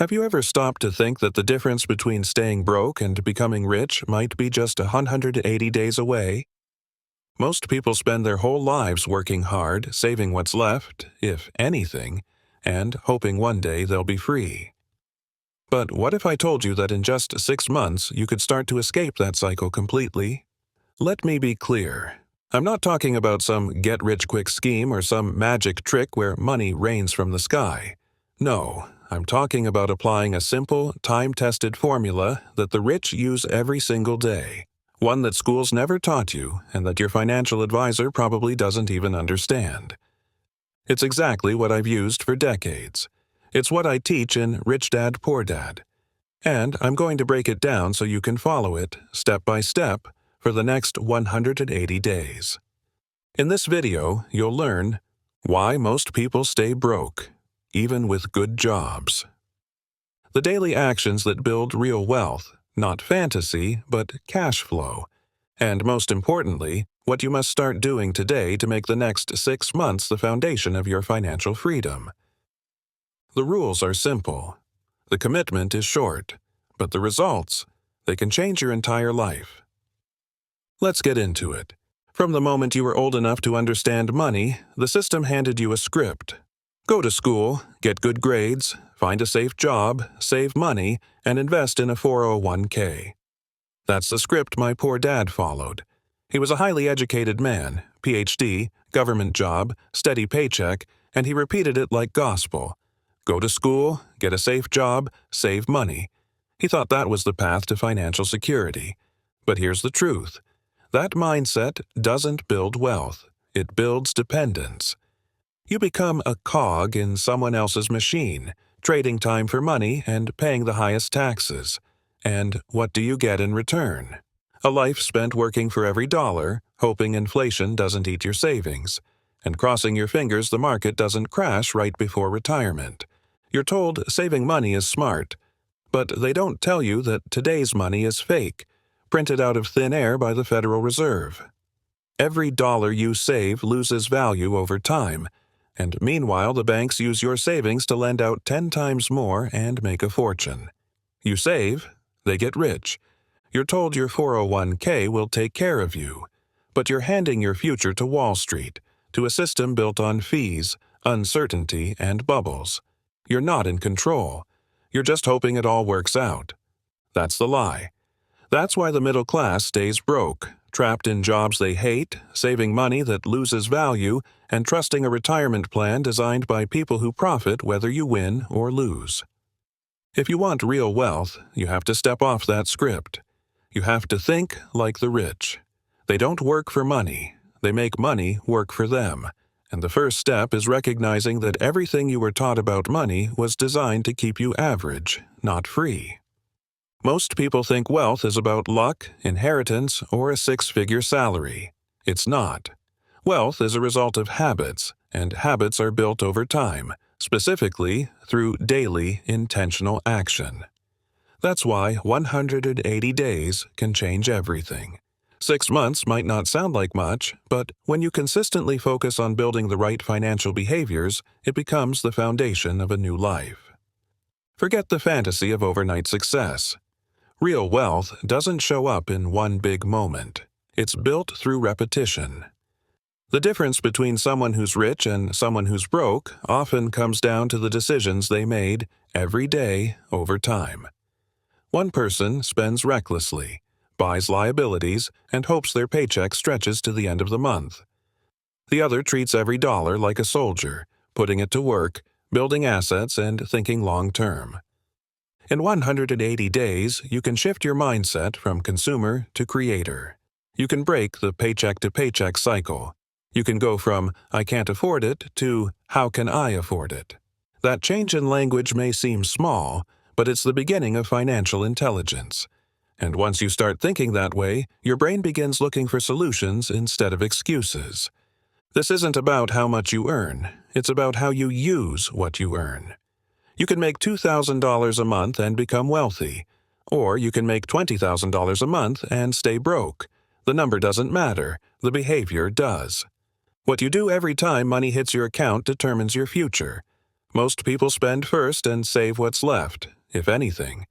Have you ever stopped to think that the difference between staying broke and becoming rich might be just 180 days away? Most people spend their whole lives working hard, saving what's left, if anything, and hoping one day they'll be free. But what if I told you that in just 6 months you could start to escape that cycle completely? Let me be clear. I'm not talking about some get-rich-quick scheme or some magic trick where money rains from the sky. No, I'm talking about applying a simple, time-tested formula that the rich use every single day. One that schools never taught you and that your financial advisor probably doesn't even understand. It's exactly what I've used for decades. It's what I teach in Rich Dad, Poor Dad. And I'm going to break it down so you can follow it, step by step, for the next 180 days. In this video, you'll learn why most people stay broke, even with good jobs. The daily actions that build real wealth, not fantasy, but cash flow. And most importantly, what you must start doing today to make the next 6 months the foundation of your financial freedom. The rules are simple. The commitment is short, but the results, they can change your entire life. Let's get into it. From the moment you were old enough to understand money, the system handed you a script. Go to school, get good grades, find a safe job, save money, and invest in a 401k. That's the script my poor dad followed. He was a highly educated man, PhD, government job, steady paycheck, and he repeated it like gospel. Go to school, get a safe job, save money. He thought that was the path to financial security. But here's the truth. That mindset doesn't build wealth. It builds dependence. You become a cog in someone else's machine, trading time for money and paying the highest taxes. And what do you get in return? A life spent working for every dollar, hoping inflation doesn't eat your savings, and crossing your fingers the market doesn't crash right before retirement. You're told saving money is smart, but they don't tell you that today's money is fake, printed out of thin air by the Federal Reserve. Every dollar you save loses value over time, and meanwhile the banks use your savings to lend out 10 times more and make a fortune. You save, they get rich. You're told your 401k will take care of you, but you're handing your future to Wall Street, to a system built on fees, uncertainty, and bubbles. You're not in control. You're just hoping it all works out. That's the lie. That's why the middle class stays broke, trapped in jobs they hate, saving money that loses value, and trusting a retirement plan designed by people who profit whether you win or lose. If you want real wealth, you have to step off that script. You have to think like the rich. They don't work for money. They make money work for them. And the first step is recognizing that everything you were taught about money was designed to keep you average, not free. Most people think wealth is about luck, inheritance, or a 6-figure salary. It's not. Wealth is a result of habits, and habits are built over time, specifically through daily, intentional action. That's why 180 days can change everything. 6 months might not sound like much, but when you consistently focus on building the right financial behaviors, it becomes the foundation of a new life. Forget the fantasy of overnight success. Real wealth doesn't show up in one big moment. It's built through repetition. The difference between someone who's rich and someone who's broke often comes down to the decisions they made every day over time. One person spends recklessly, buys liabilities, and hopes their paycheck stretches to the end of the month. The other treats every dollar like a soldier, putting it to work, building assets, and thinking long-term. In 180 days, you can shift your mindset from consumer to creator. You can break the paycheck-to-paycheck cycle. You can go from "I can't afford it" to "How can I afford it?" That change in language may seem small, but it's the beginning of financial intelligence. And once you start thinking that way, your brain begins looking for solutions instead of excuses. This isn't about how much you earn. It's about how you use what you earn. You can make $2,000 a month and become wealthy, or you can make $20,000 a month and stay broke. The number doesn't matter. The behavior does. What you do every time money hits your account determines your future. Most people spend first and save what's left, if anything.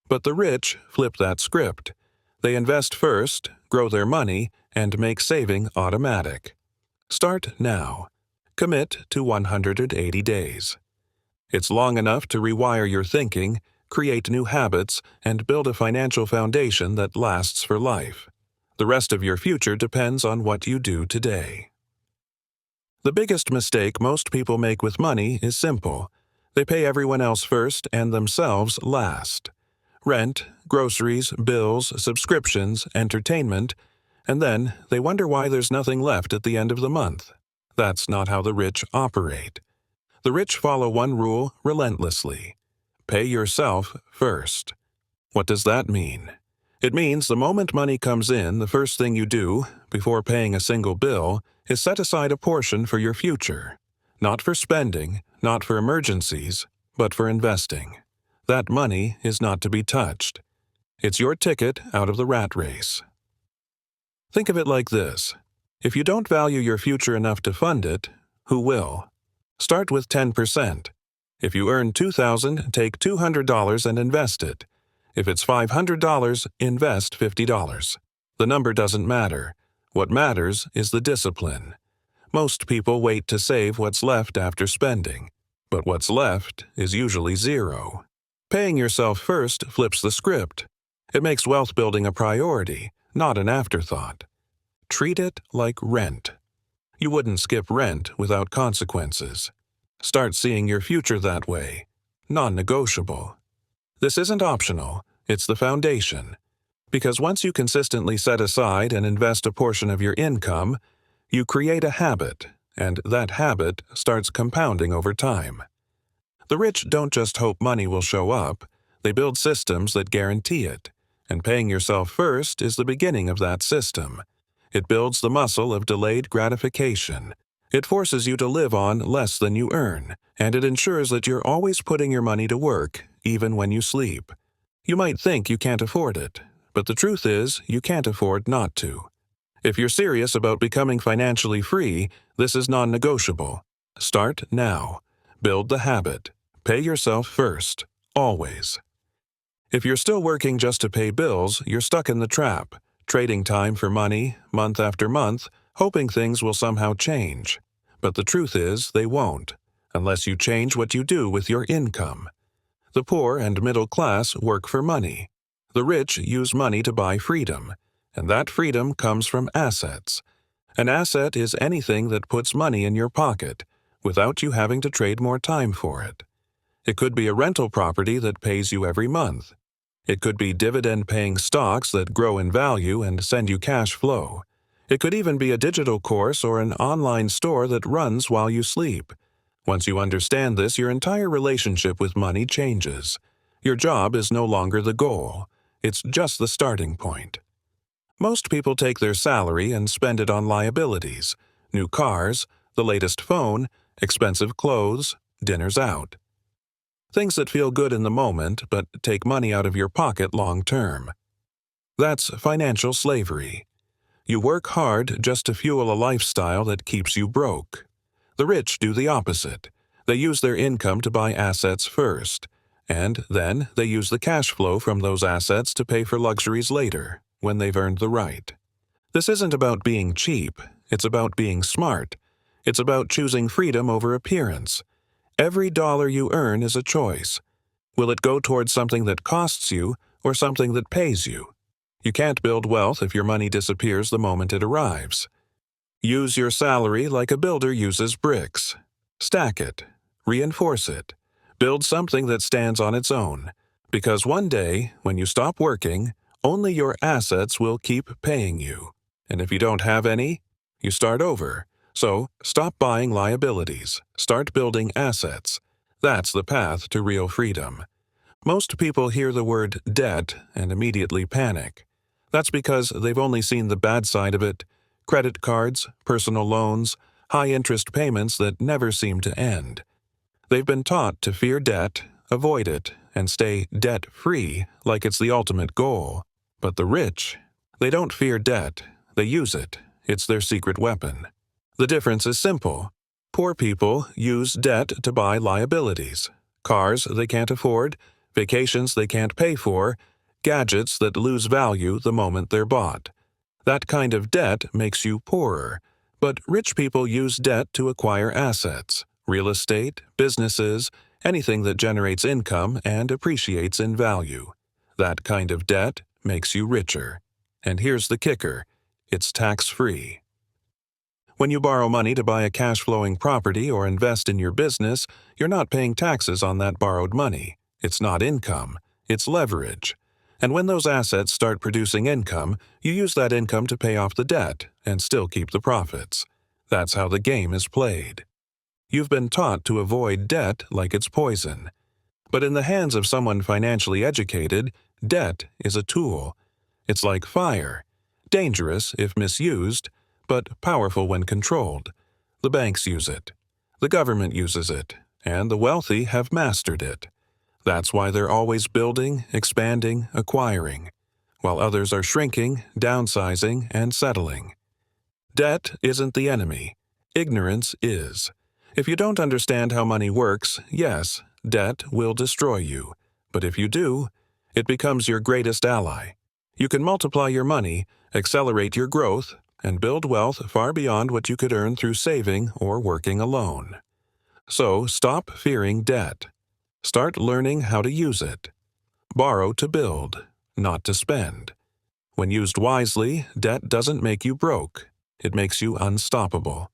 But the rich flip that script. They invest first, grow their money, and make saving automatic. Start now. Commit to 180 days. It's long enough to rewire your thinking, create new habits, and build a financial foundation that lasts for life. The rest of your future depends on what you do today. The biggest mistake most people make with money is simple. They pay everyone else first and themselves last. Rent, groceries, bills, subscriptions, entertainment, and then they wonder why there's nothing left at the end of the month. That's not how the rich operate. The rich follow one rule relentlessly. Pay yourself first. What does that mean? It means the moment money comes in, the first thing you do, before paying a single bill, is set aside a portion for your future. Not for spending, not for emergencies, but for investing. That money is not to be touched. It's your ticket out of the rat race. Think of it like this. If you don't value your future enough to fund it, who will? Start with 10%. If you earn $2,000, take $200 and invest it. If it's $500, invest $50. The number doesn't matter. What matters is the discipline. Most people wait to save what's left after spending, but what's left is usually zero. Paying yourself first flips the script. It makes wealth building a priority, not an afterthought. Treat it like rent. You wouldn't skip rent without consequences. Start seeing your future that way. Non-negotiable. This isn't optional, it's the foundation. Because once you consistently set aside and invest a portion of your income, you create a habit, and that habit starts compounding over time. The rich don't just hope money will show up, they build systems that guarantee it, and paying yourself first is the beginning of that system. It builds the muscle of delayed gratification. It forces you to live on less than you earn, and it ensures that you're always putting your money to work, even when you sleep. You might think you can't afford it, but the truth is you can't afford not to. If you're serious about becoming financially free, this is non-negotiable. Start now. Build the habit. Pay yourself first. Always. If you're still working just to pay bills, you're stuck in the trap, trading time for money, month after month, hoping things will somehow change. But the truth is, they won't, unless you change what you do with your income. The poor and middle class work for money. The rich use money to buy freedom, and that freedom comes from assets. An asset is anything that puts money in your pocket, without you having to trade more time for it. It could be a rental property that pays you every month. It could be dividend-paying stocks that grow in value and send you cash flow. It could even be a digital course or an online store that runs while you sleep. Once you understand this, your entire relationship with money changes. Your job is no longer the goal. It's just the starting point. Most people take their salary and spend it on liabilities, new cars, the latest phone, expensive clothes, dinners out. Things that feel good in the moment but take money out of your pocket long term. That's financial slavery. You work hard just to fuel a lifestyle that keeps you broke. The rich do the opposite. They use their income to buy assets first, and then they use the cash flow from those assets to pay for luxuries later, when they've earned the right. This isn't about being cheap, it's about being smart. It's about choosing freedom over appearance. Every dollar you earn is a choice. Will it go towards something that costs you or something that pays you? You can't build wealth if your money disappears the moment it arrives. Use your salary like a builder uses bricks. Stack it. Reinforce it. Build something that stands on its own. Because one day, when you stop working, only your assets will keep paying you. And if you don't have any, you start over. So, stop buying liabilities. Start building assets. That's the path to real freedom. Most people hear the word debt and immediately panic. That's because they've only seen the bad side of it: credit cards, personal loans, high-interest payments that never seem to end. They've been taught to fear debt, avoid it, and stay debt-free like it's the ultimate goal. But the rich, they don't fear debt. They use it. It's their secret weapon. The difference is simple. Poor people use debt to buy liabilities: cars they can't afford, vacations they can't pay for, gadgets that lose value the moment they're bought. That kind of debt makes you poorer. But rich people use debt to acquire assets: real estate, businesses, anything that generates income and appreciates in value. That kind of debt makes you richer. And here's the kicker: it's tax-free. When you borrow money to buy a cash-flowing property or invest in your business, you're not paying taxes on that borrowed money. It's not income, it's leverage. And when those assets start producing income, you use that income to pay off the debt and still keep the profits. That's how the game is played. You've been taught to avoid debt like it's poison. But in the hands of someone financially educated, debt is a tool. It's like fire: dangerous if misused, but powerful when controlled. The banks use it. The government uses it. And the wealthy have mastered it. That's why they're always building, expanding, acquiring, while others are shrinking, downsizing, and settling. Debt isn't the enemy. Ignorance is. If you don't understand how money works, yes, debt will destroy you. But if you do, it becomes your greatest ally. You can multiply your money, accelerate your growth, and build wealth far beyond what you could earn through saving or working alone. So stop fearing debt. Start learning how to use it. Borrow to build, not to spend. When used wisely, debt doesn't make you broke. It makes you unstoppable.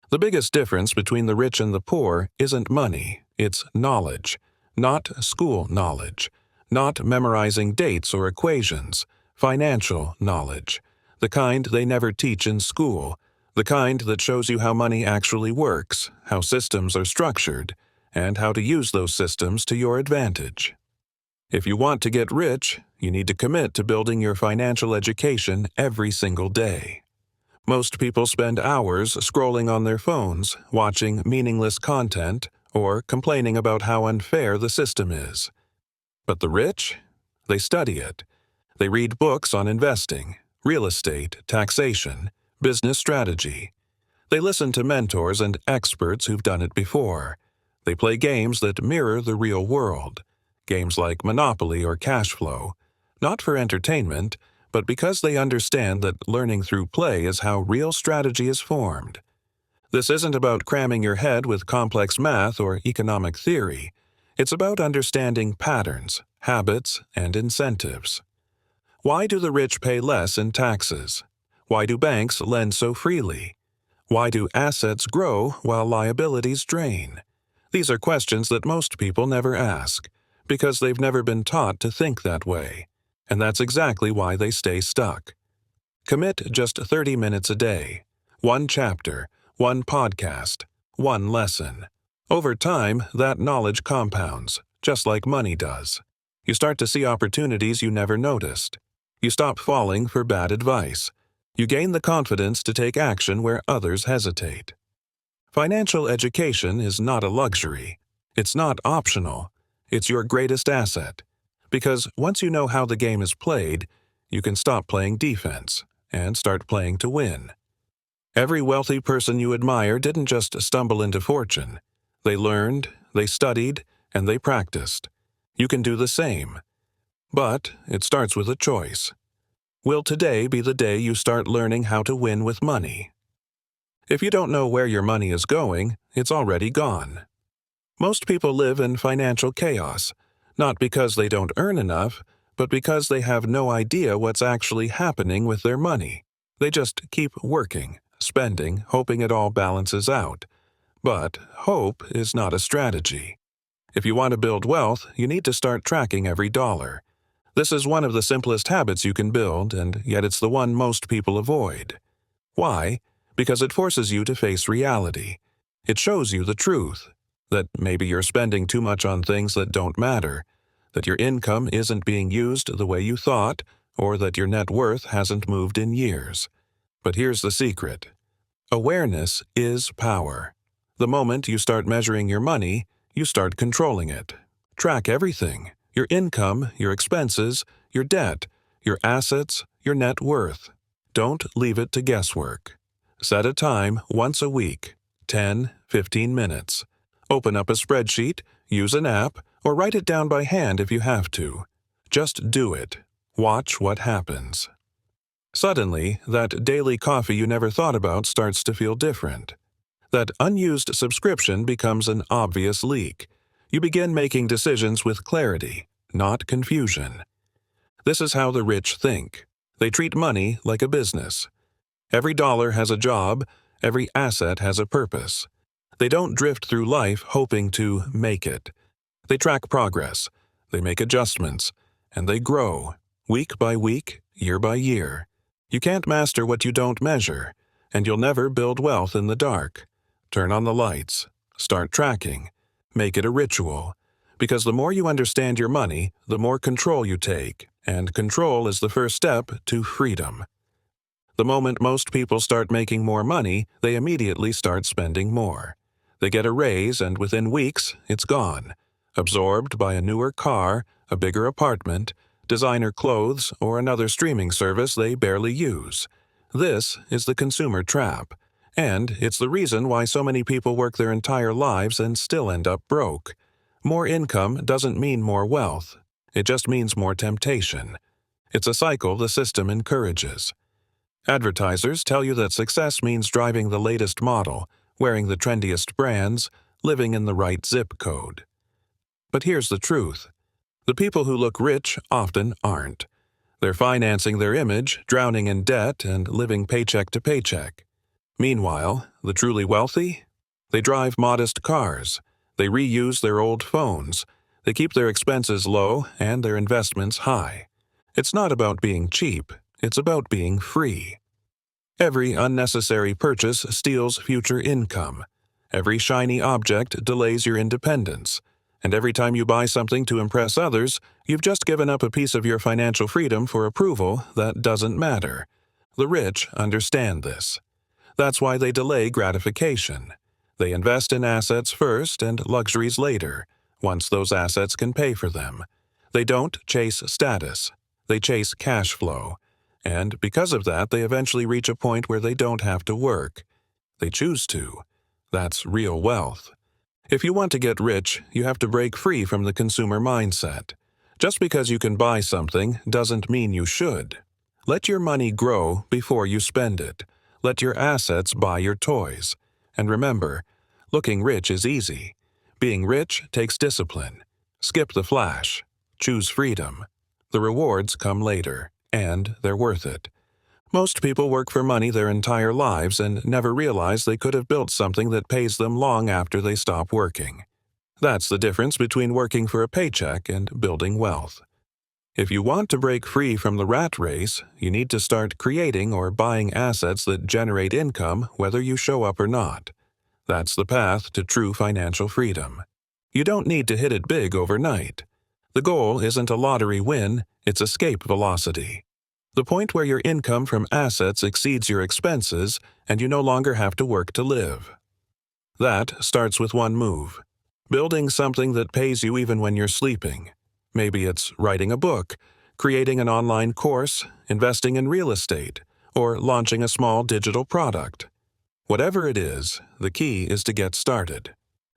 The biggest difference between the rich and the poor isn't money, it's knowledge. Not school knowledge. Not memorizing dates or equations. Financial knowledge. The kind they never teach in school. The kind that shows you how money actually works, how systems are structured, and how to use those systems to your advantage. If you want to get rich, you need to commit to building your financial education every single day. Most people spend hours scrolling on their phones, watching meaningless content, or complaining about how unfair the system is. But the rich? They study it. They read books on investing, real estate, taxation, business strategy. They listen to mentors and experts who've done it before. They play games that mirror the real world, games like Monopoly or Cashflow, not for entertainment, but because they understand that learning through play is how real strategy is formed. This isn't about cramming your head with complex math or economic theory. It's about understanding patterns, habits, and incentives. Why do the rich pay less in taxes? Why do banks lend so freely? Why do assets grow while liabilities drain? These are questions that most people never ask, because they've never been taught to think that way. And that's exactly why they stay stuck. Commit just 30 minutes a day. One chapter, one podcast, one lesson. Over time, that knowledge compounds, just like money does. You start to see opportunities you never noticed. You stop falling for bad advice. You gain the confidence to take action where others hesitate. Financial education is not a luxury. It's not optional. It's your greatest asset. Because once you know how the game is played, you can stop playing defense and start playing to win. Every wealthy person you admire didn't just stumble into fortune. They learned, they studied, and they practiced. You can do the same. But it starts with a choice. Will today be the day you start learning how to win with money? If you don't know where your money is going, it's already gone. Most people live in financial chaos, not because they don't earn enough, but because they have no idea what's actually happening with their money. They just keep working, spending, hoping it all balances out. But hope is not a strategy. If you want to build wealth, you need to start tracking every dollar. This is one of the simplest habits you can build, and yet it's the one most people avoid. Why? Because it forces you to face reality. It shows you the truth, that maybe you're spending too much on things that don't matter, that your income isn't being used the way you thought, or that your net worth hasn't moved in years. But here's the secret. Awareness is power. The moment you start measuring your money, you start controlling it. Track everything: your income, your expenses, your debt, your assets, your net worth. Don't leave it to guesswork. Set a time once a week. 10, 15 minutes. Open up a spreadsheet, use an app, or write it down by hand if you have to. Just do it. Watch what happens. Suddenly, that daily coffee you never thought about starts to feel different. That unused subscription becomes an obvious leak. You begin making decisions with clarity, not confusion. This is how the rich think. They treat money like a business. Every dollar has a job, every asset has a purpose. They don't drift through life hoping to make it. They track progress, they make adjustments, and they grow, week by week, year by year. You can't master what you don't measure, and you'll never build wealth in the dark. Turn on the lights, start tracking, make it a ritual. Because the more you understand your money, the more control you take, and control is the first step to freedom. The moment most people start making more money, they immediately start spending more. They get a raise, and within weeks, it's gone, absorbed by a newer car, a bigger apartment, designer clothes, or another streaming service they barely use. This is the consumer trap, and it's the reason why so many people work their entire lives and still end up broke. More income doesn't mean more wealth. It just means more temptation. It's a cycle the system encourages. Advertisers tell you that success means driving the latest model, wearing the trendiest brands, living in the right zip code. But here's the truth. The people who look rich often aren't. They're financing their image, drowning in debt, and living paycheck to paycheck. Meanwhile, the truly wealthy? They drive modest cars. They reuse their old phones. They keep their expenses low and their investments high. It's not about being cheap. It's about being free. Every unnecessary purchase steals future income. Every shiny object delays your independence. And every time you buy something to impress others, you've just given up a piece of your financial freedom for approval that doesn't matter. The rich understand this. That's why they delay gratification. They invest in assets first and luxuries later, once those assets can pay for them. They don't chase status. They chase cash flow. And because of that, they eventually reach a point where they don't have to work. They choose to. That's real wealth. If you want to get rich, you have to break free from the consumer mindset. Just because you can buy something doesn't mean you should. Let your money grow before you spend it. Let your assets buy your toys. And remember, looking rich is easy. Being rich takes discipline. Skip the flash. Choose freedom. The rewards come later, and they're worth it. Most people work for money their entire lives and never realize they could have built something that pays them long after they stop working. That's the difference between working for a paycheck and building wealth. If you want to break free from the rat race, you need to start creating or buying assets that generate income whether you show up or not. That's the path to true financial freedom. You don't need to hit it big overnight. The goal isn't a lottery win, it's escape velocity. The point where your income from assets exceeds your expenses and you no longer have to work to live. That starts with one move. Building something that pays you even when you're sleeping. Maybe it's writing a book, creating an online course, investing in real estate, or launching a small digital product. Whatever it is, the key is to get started.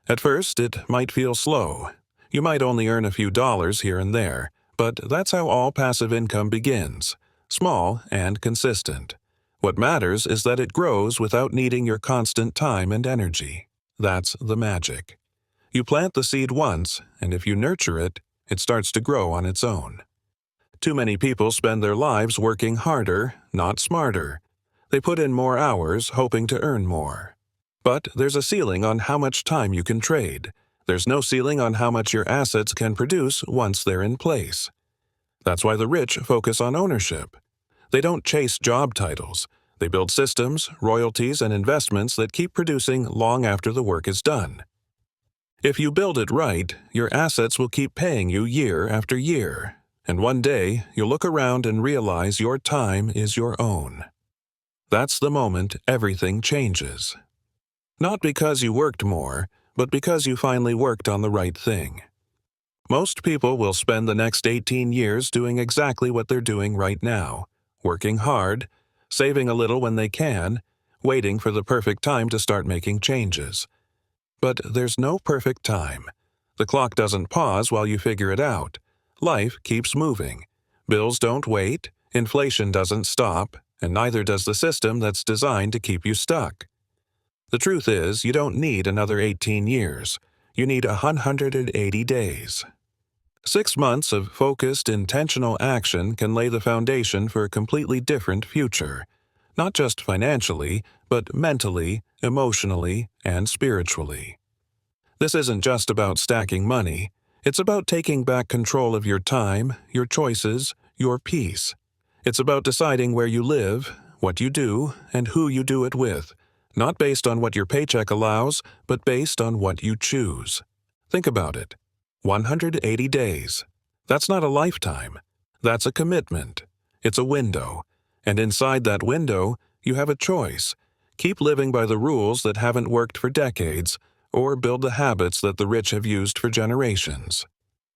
At first, it might feel slow. You might only earn a few dollars here and there, but that's how all passive income begins. Small and consistent. What matters is that it grows without needing your constant time and energy. That's the magic. You plant the seed once, and if you nurture it, it starts to grow on its own. Too many people spend their lives working harder, not smarter. They put in more hours hoping to earn more. But there's a ceiling on how much time you can trade. There's no ceiling on how much your assets can produce once they're in place. That's why the rich focus on ownership. They don't chase job titles. They build systems, royalties, and investments that keep producing long after the work is done. If you build it right, your assets will keep paying you year after year, and one day you'll look around and realize your time is your own. That's the moment everything changes. Not because you worked more, but because you finally worked on the right thing. Most people will spend the next 18 years doing exactly what they're doing right now, working hard, saving a little when they can, waiting for the perfect time to start making changes. But there's no perfect time. The clock doesn't pause while you figure it out. Life keeps moving. Bills don't wait, inflation doesn't stop, and neither does the system that's designed to keep you stuck. The truth is, you don't need another 18 years. You need 180 days. 6 months of focused, intentional action can lay the foundation for a completely different future. Not just financially, but mentally, emotionally, and spiritually. This isn't just about stacking money. It's about taking back control of your time, your choices, your peace. It's about deciding where you live, what you do, and who you do it with, not based on what your paycheck allows, but based on what you choose. Think about it. 180 days. That's not a lifetime. That's a commitment. It's a window. And inside that window, you have a choice. Keep living by the rules that haven't worked for decades, or build the habits that the rich have used for generations.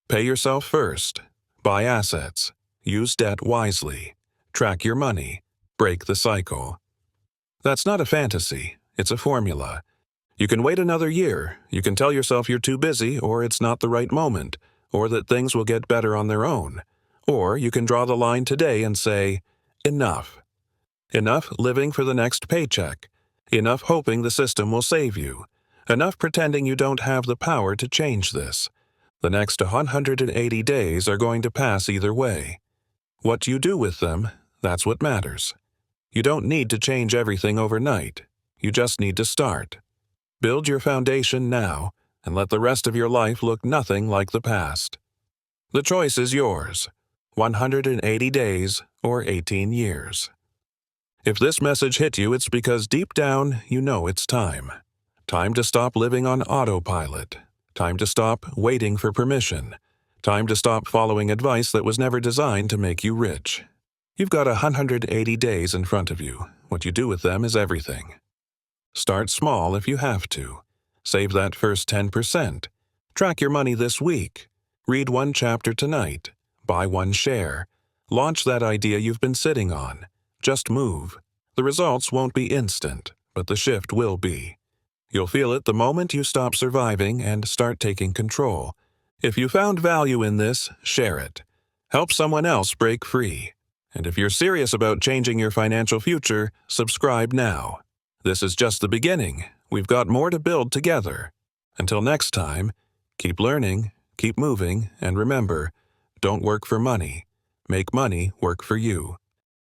Pay yourself first. Buy assets. Use debt wisely. Track your money. Break the cycle. That's not a fantasy. It's a formula. You can wait another year. You can tell yourself you're too busy, or it's not the right moment, or that things will get better on their own. Or you can draw the line today and say, enough. Enough living for the next paycheck. Enough hoping the system will save you. Enough pretending you don't have the power to change this. The next 180 days are going to pass either way. What you do with them, that's what matters. You don't need to change everything overnight. You just need to start. Build your foundation now, and let the rest of your life look nothing like the past. The choice is yours. 180 days or 18 years. If this message hit you, it's because deep down you know it's time. Time to stop living on autopilot. Time to stop waiting for permission. Time to stop following advice that was never designed to make you rich. You've got 180 days in front of you. What you do with them is everything. Start small if you have to. Save that first 10%. Track your money this week. Read one chapter tonight. Buy one share. Launch that idea you've been sitting on. Just move. The results won't be instant, but the shift will be. You'll feel it the moment you stop surviving and start taking control. If you found value in this, share it. Help someone else break free. And if you're serious about changing your financial future, subscribe now. This is just the beginning. We've got more to build together. Until next time, keep learning, keep moving, and remember, don't work for money. Make money work for you.